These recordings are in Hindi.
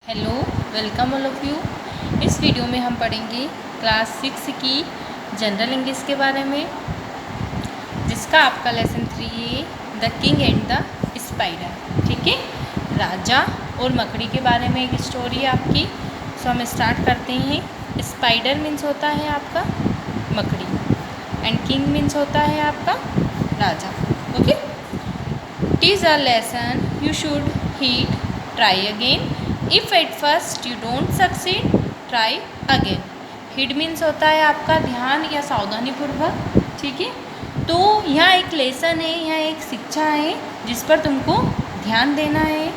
Hello, welcome all of you. इस वीडियो में हम पढ़ेंगे क्लास 6 की जनरल इंग्लिश के बारे में, जिसका आपका लेसन 3 है the king and the spider. ठीक है, राजा और मकड़ी के बारे में एक स्टोरी है आपकी। सो हम स्टार्ट करते हैं। स्पाइडर मीन्स होता है आपका मकड़ी एंड किंग मीन्स होता है आपका राजा। Okay, it is a lesson you should heed, try again. If at first you don't succeed, try again. Heed means होता है आपका ध्यान या सावधानी पूर्वक। ठीक है, तो यहाँ एक लेसन है, यहाँ एक शिक्षा है जिस पर तुमको ध्यान देना है।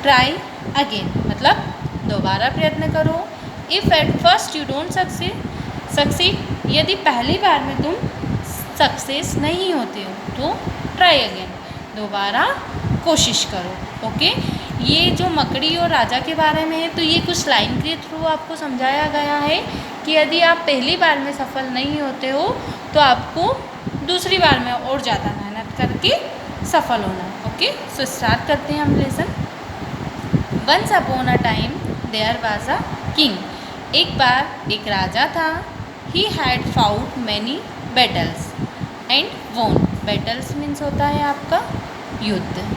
ट्राई अगेन मतलब दोबारा प्रयत्न करो। If at first you don't succeed, यदि पहली बार में तुम सक्सेस नहीं होते हो तो ट्राई अगेन, दोबारा कोशिश करो। ओके, ये जो मकड़ी और राजा के बारे में है, तो ये कुछ लाइन के थ्रू आपको समझाया गया है कि यदि आप पहली बार में सफल नहीं होते हो तो आपको दूसरी बार में और ज़्यादा मेहनत करके सफल होना है। ओके, सो स्टार्ट करते हैं हम lesson. Once upon a time there was a king. एक बार एक राजा था। He had fought many battles and won. Battles means होता है आपका युद्ध।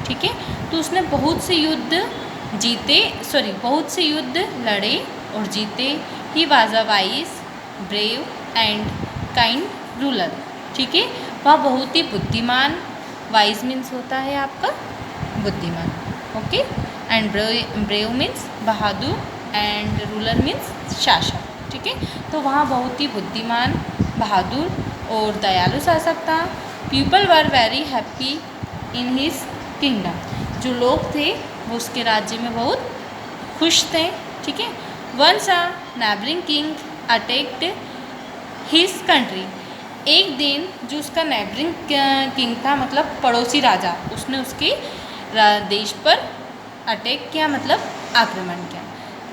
ठीक है, तो उसने बहुत से युद्ध लड़े और जीते। He was a wise, brave and kind ruler. ठीक है, वह बहुत ही बुद्धिमान, वाइज मीन्स होता है आपका बुद्धिमान। Okay, and brave means Bahadur and ruler means शासक। ठीक है, तो वहाँ बहुत ही बुद्धिमान, बहादुर और दयालु शासक था। People were very happy in his kingdom. जो लोग थे वो उसके राज्य में बहुत खुश थे। ठीक है, once a neighbouring king attacked his country. एक दिन जो उसका नेबरिंग किंग था मतलब पड़ोसी राजा, उसने उसके देश पर अटैक किया मतलब आक्रमण किया।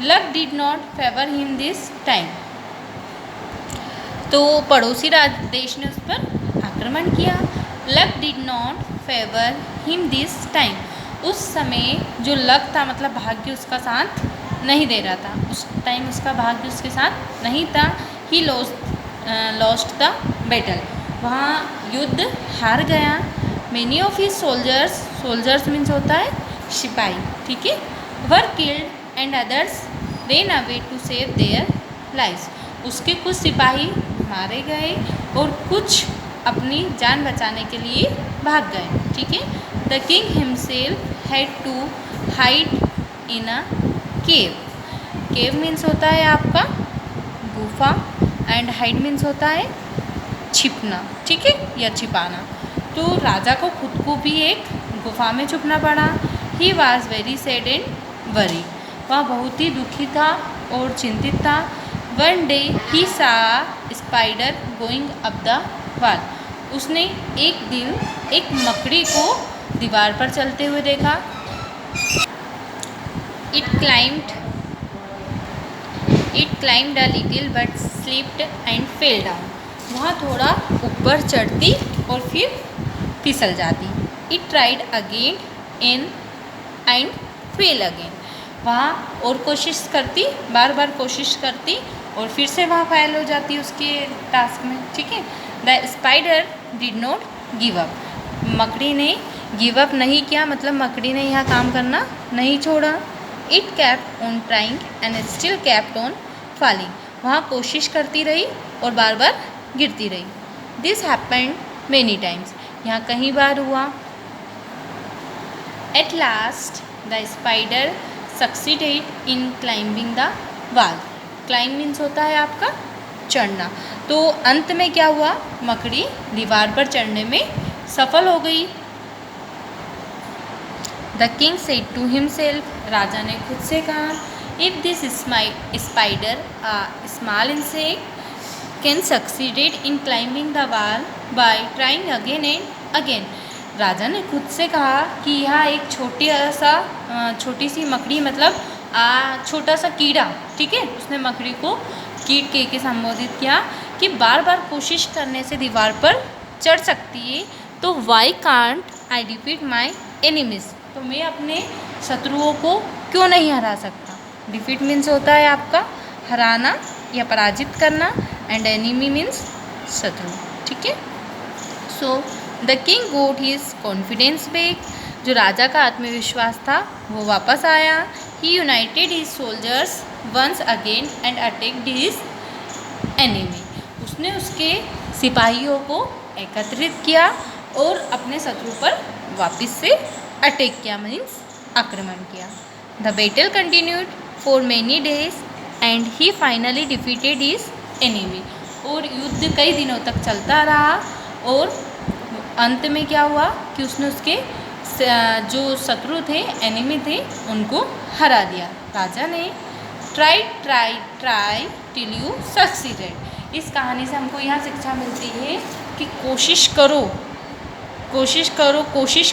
Luck did not favour him this time. तो पड़ोसी देश ने उस पर आक्रमण किया। Luck did not favour him this time. उस समय जो लक था मतलब भाग्य उसका साथ नहीं दे रहा था, उस टाइम उसका भाग्य उसके साथ नहीं था। ही लॉस्ट द बैटल, वहाँ युद्ध हार गया। Many of his soldiers means होता है सिपाही। ठीक है, were killed and others ran away to save their lives. उसके कुछ सिपाही मारे गए और कुछ अपनी जान बचाने के लिए भाग गए। ठीक है, the king himself had to hide in a cave. Cave means होता है आपका गुफा एंड हाइड मीन्स होता है छिपना। ठीक है, या छिपाना। तो राजा को खुद को भी एक गुफा में छुपना पड़ा। He was very sad and worry, वह बहुत ही दुखी था और चिंतित था। वन डे ही सा spider going up the wall. उसने एक दिन एक मकड़ी को दीवार पर चलते हुए देखा। It climbed a little but slipped and fell down. वहाँ थोड़ा ऊपर चढ़ती और फिर फिसल जाती। It tried again and fail again. वहाँ और कोशिश करती, बार बार कोशिश करती और फिर से वहाँ फेल हो जाती उसके टास्क में। ठीक है, the spider did not give up. मकड़ी ने गिव अप नहीं किया मतलब मकड़ी ने यहाँ काम करना नहीं छोड़ा। It kept on trying and still kept on falling. वहाँ कोशिश करती रही और बार बार गिरती रही। दिस हैपेंड मेनी टाइम्स, यहाँ कई बार हुआ। At last the spider succeeded in climbing the wall. Climb means होता है आपका चढ़ना। तो अंत में क्या हुआ, मकड़ी दीवार पर चढ़ने में सफल हो गई। The king said to himself, राजा ने खुद से कहा, if this spider small insect can succeeded in climbing the wall by trying again and again. राजा ने खुद से कहा कि यह एक छोटी सी मकड़ी मतलब छोटा सा कीड़ा। ठीक है, उसने मकड़ी को कीट कह के संबोधित किया कि बार बार कोशिश करने से दीवार पर चढ़ सकती है, तो why can't I defeat my enemies. तो मैं अपने शत्रुओं को क्यों नहीं हरा सकता। डिफीट मीन्स होता है आपका हराना या पराजित करना, एंड एनिमी मीन्स शत्रु। ठीक है। So the king got his confidence back, जो राजा का आत्मविश्वास था वो वापस आया। He united his soldiers once again and attacked his enemy, उसने उसके सिपाहियों को एकत्रित किया और अपने शत्रु पर वापस से अटैक किया, मीन्स आक्रमण किया। The battle continued for many days and he finally defeated his enemy, और युद्ध कई दिनों तक चलता रहा और अंत में क्या हुआ कि उसने उसके जो शत्रु थे, एनिमी थे, उनको हरा दिया राजा ने। ट्राई टिल यू सक्सीडेड, इस कहानी से हमको यह शिक्षा मिलती है कि कोशिश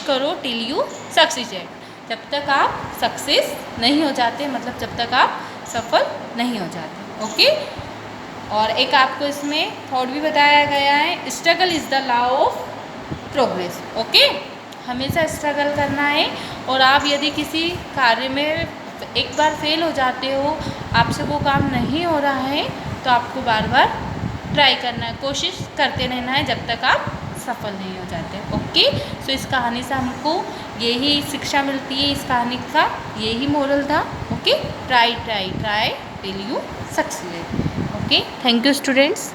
करो टिल यू सक्सीडेड, जब तक आप सक्सेस नहीं हो जाते, मतलब जब तक आप सफल नहीं हो जाते। ओके। और एक आपको इसमें थॉट भी बताया गया है, struggle is the law of progress. Okay, हमेशा स्ट्रगल करना है, और आप यदि किसी कार्य में एक बार फेल हो जाते हो, आपसे वो काम नहीं हो रहा है, तो आपको बार बार ट्राई करना है, कोशिश करते रहना है जब तक आप सफल नहीं हो जाते। ओके। सो इस कहानी से हमको यही शिक्षा मिलती है, इस कहानी का यही मोरल था। Okay, try till you succeed. Okay, thank you students.